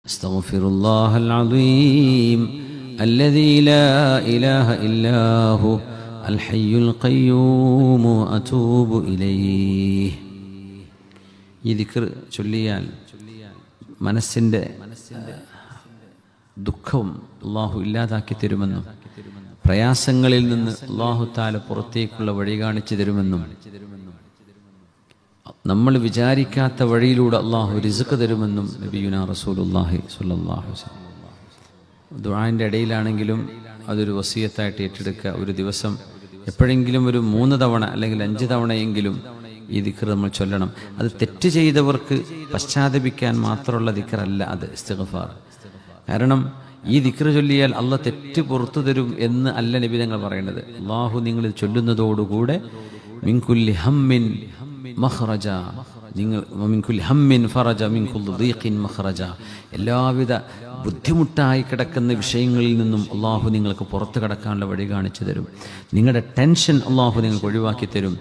അസ്തഗ്ഫിറുല്ലാഹൽ അദീം الذي لا إله إلا هو الحي القيوم أتوب إليه. ഈ ദിക്ർ ചൊല്ലിയാൽ മനസ്സിൻ്റെ ദുഃഖവും അള്ളാഹു ഇല്ലാതാക്കി തരുമെന്നും പ്രയാസങ്ങളിൽ നിന്ന് അള്ളാഹു തആല പുറത്തേക്കുള്ള വഴി കാണിച്ചു തരുമെന്നും നമ്മൾ വിചാരിക്കാത്ത വഴിയിലൂടെ അള്ളാഹു റിസ്ക് തരുമെന്നും നബിയുനാ റസൂലുള്ളാഹി സ്വല്ലല്ലാഹു അലൈഹി വസല്ലം. ദുആന്റെ ഇടയിലാണെങ്കിലും അതൊരു വസിയത്തായിട്ട് ഏറ്റെടുക്കുക. ഒരു ദിവസം എപ്പോഴെങ്കിലും ഒരു 3 തവണ അല്ലെങ്കിൽ 5 തവണയെങ്കിലും ഈ ദിക്ർ നമ്മൾ ചൊല്ലണം. അത് തെറ്റ് ചെയ്തവർക്ക് പശ്ചാത്തപിക്കാൻ മാത്രമുള്ള ദിക്റല്ല അത് ഇസ്തിഗ്ഫാർ. കാരണം ഈ ദിക്ർ ചൊല്ലിയാൽ അള്ളാഹ് തെറ്റ് പുറത്തു തരും എന്ന് അല്ല നബി തങ്ങൾ പറയുന്നത്. അള്ളാഹു നിങ്ങൾ ചൊല്ലുന്നതോടുകൂടെ മിൻ കുല്ലി ഹമ്മിൻ മഖ്റജ, നിങ്ങൾ മിൻ കുല്ലി ഹമ്മിൻ ഫറജ മിൻ കുല്ലി ദീഖിൻ മഖ്റജ, എല്ലാവിധ ബുദ്ധിമുട്ടായി കിടക്കുന്ന വിഷയങ്ങളിൽ നിന്നും അള്ളാഹു നിങ്ങൾക്ക് പുറത്തു കടക്കാനുള്ള വഴി കാണിച്ചു തരും. നിങ്ങളുടെ ടെൻഷൻ അള്ളാഹു നിങ്ങൾക്ക് ഒഴിവാക്കി തരും.